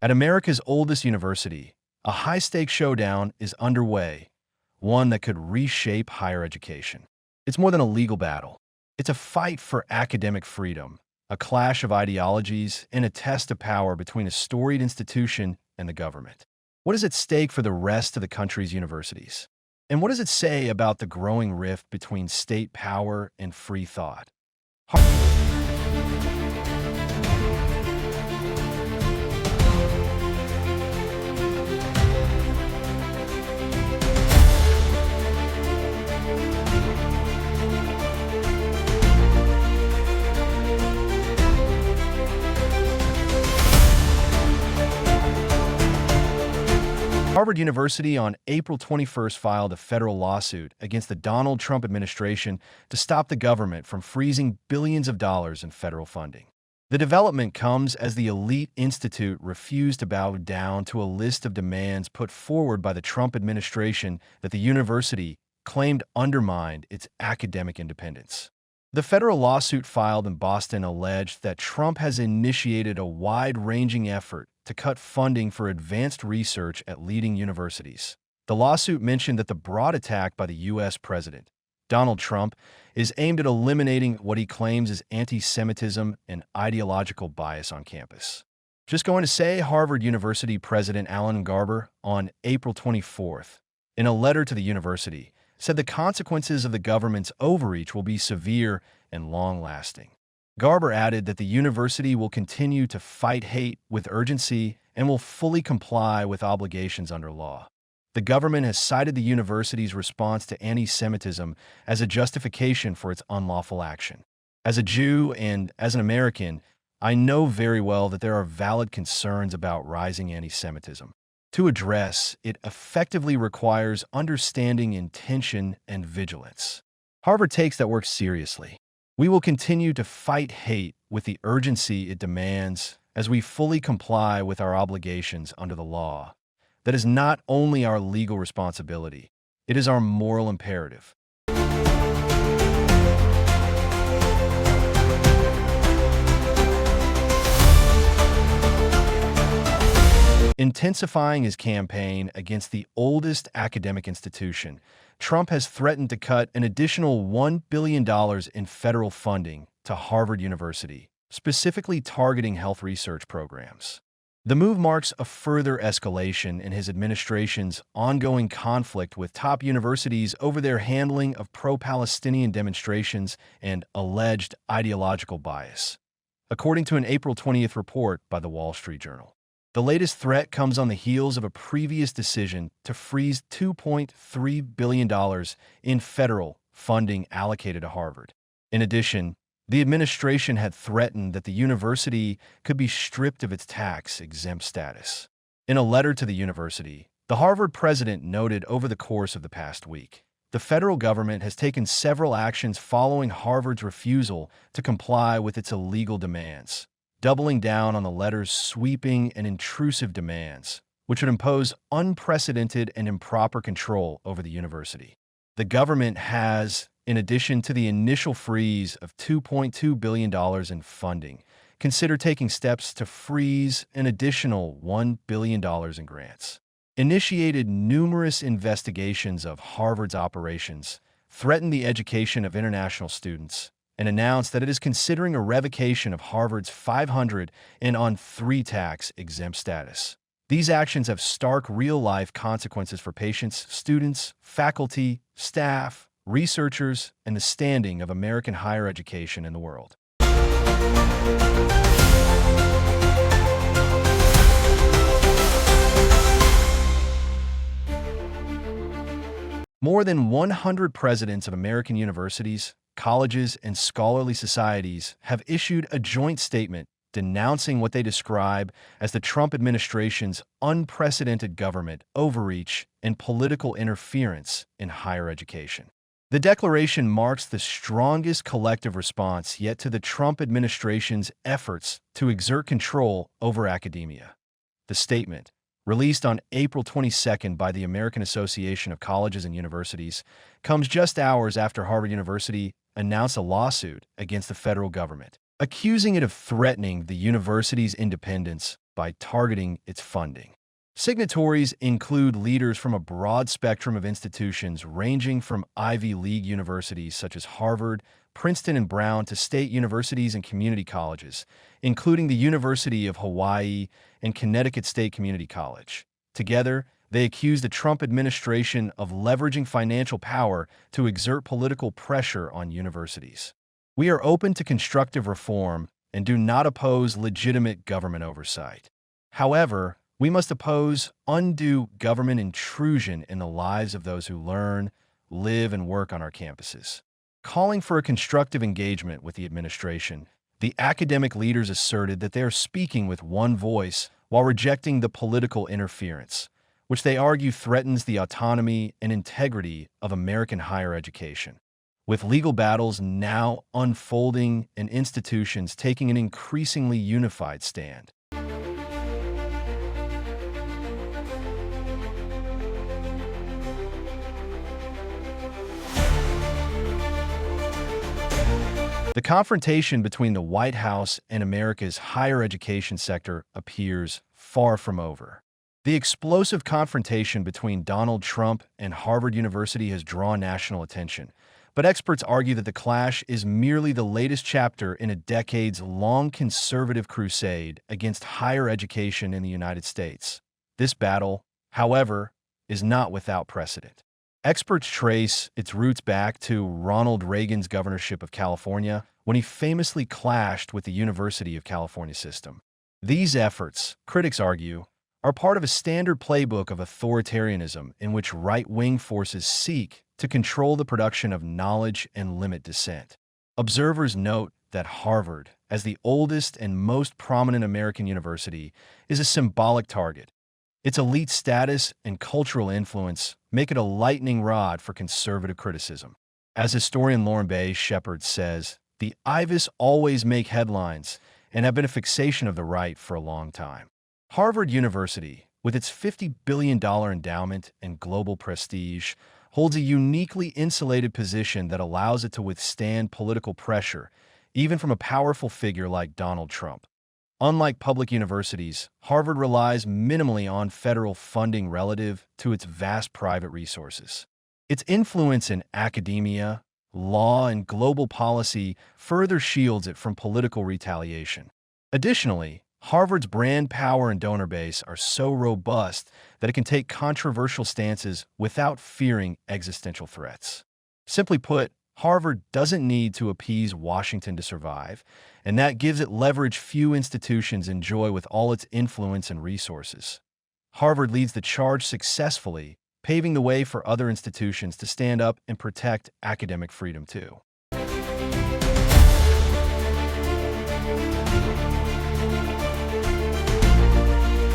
At America's oldest university, a high-stakes showdown is underway, one that could reshape higher education. It's more than a legal battle. It's a fight for academic freedom, a clash of ideologies, and a test of power between a storied institution and the government. What is at stake for the rest of the country's universities? And what does it say about the growing rift between state power and free thought? Harvard University on April 21st filed a federal lawsuit against the Donald Trump administration to stop the government from freezing billions of dollars in federal funding. The development comes as the elite institute refused to bow down to a list of demands put forward by the Trump administration that the university claimed undermined its academic independence. The federal lawsuit filed in Boston alleged that Trump has initiated a wide-ranging effort to cut funding for advanced research at leading universities. The lawsuit mentioned that the broad attack by the U.S. President, Donald Trump, is aimed at eliminating what he claims is anti-Semitism and ideological bias on campus. Just going to say, Harvard University President Alan Garber, on April 24th, in a letter to the university, said the consequences of the government's overreach will be severe and long-lasting. Garber added that the university will continue to fight hate with urgency and will fully comply with obligations under law. The government has cited the university's response to anti-Semitism as a justification for its unlawful action. As a Jew and as an American, I know very well that there are valid concerns about rising anti-Semitism. To address it effectively requires understanding intention and vigilance. Harvard takes that work seriously. We will continue to fight hate with the urgency it demands as we fully comply with our obligations under the law. That is not only our legal responsibility, it is our moral imperative. Intensifying his campaign against the oldest academic institution, Trump has threatened to cut an additional $1 billion in federal funding to Harvard University, specifically targeting health research programs. The move marks a further escalation in his administration's ongoing conflict with top universities over their handling of pro-Palestinian demonstrations and alleged ideological bias, according to an April 20th report by the Wall Street Journal. The latest threat comes on the heels of a previous decision to freeze $2.3 billion in federal funding allocated to Harvard. In addition, the administration had threatened that the university could be stripped of its tax-exempt status. In a letter to the university, the Harvard president noted over the course of the past week, the federal government has taken several actions following Harvard's refusal to comply with its illegal demands, doubling down on the letter's sweeping and intrusive demands, which would impose unprecedented and improper control over the university. The government has, in addition to the initial freeze of $2.2 billion in funding, considered taking steps to freeze an additional $1 billion in grants, initiated numerous investigations of Harvard's operations, threatened the education of international students, and announced that it is considering a revocation of Harvard's 503 tax-exempt status. These actions have stark real-life consequences for patients, students, faculty, staff, researchers, and the standing of American higher education in the world. More than 100 presidents of American universities, colleges, and scholarly societies have issued a joint statement denouncing what they describe as the Trump administration's unprecedented government overreach and political interference in higher education. The declaration marks the strongest collective response yet to the Trump administration's efforts to exert control over academia. The statement, released on April 22nd by the American Association of Colleges and Universities, comes just hours after Harvard University announced a lawsuit against the federal government, accusing it of threatening the university's independence by targeting its funding. Signatories include leaders from a broad spectrum of institutions ranging from Ivy League universities such as Harvard, Princeton, and Brown to state universities and community colleges, including the University of Hawaii and Connecticut State Community College. Together, they accuse the Trump administration of leveraging financial power to exert political pressure on universities. We are open to constructive reform and do not oppose legitimate government oversight. However, we must oppose undue government intrusion in the lives of those who learn, live, and work on our campuses. Calling for a constructive engagement with the administration, the academic leaders asserted that they are speaking with one voice while rejecting the political interference, which they argue threatens the autonomy and integrity of American higher education. With legal battles now unfolding and institutions taking an increasingly unified stand, the confrontation between the White House and America's higher education sector appears far from over. The explosive confrontation between Donald Trump and Harvard University has drawn national attention, but experts argue that the clash is merely the latest chapter in a decades-long conservative crusade against higher education in the United States. This battle, however, is not without precedent. Experts trace its roots back to Ronald Reagan's governorship of California when he famously clashed with the University of California system. These efforts, critics argue, are part of a standard playbook of authoritarianism in which right-wing forces seek to control the production of knowledge and limit dissent. Observers note that Harvard, as the oldest and most prominent American university, is a symbolic target. Its elite status and cultural influence make it a lightning rod for conservative criticism. As historian Lauren Bay Shepard says, the Ivies always make headlines and have been a fixation of the right for a long time. Harvard University, with its $50 billion endowment and global prestige, holds a uniquely insulated position that allows it to withstand political pressure, even from a powerful figure like Donald Trump. Unlike public universities, Harvard relies minimally on federal funding relative to its vast private resources. Its influence in academia, law, and global policy further shields it from political retaliation. Additionally, Harvard's brand power and donor base are so robust that it can take controversial stances without fearing existential threats. Simply put, Harvard doesn't need to appease Washington to survive, and that gives it leverage few institutions enjoy with all its influence and resources. Harvard leads the charge successfully, paving the way for other institutions to stand up and protect academic freedom too.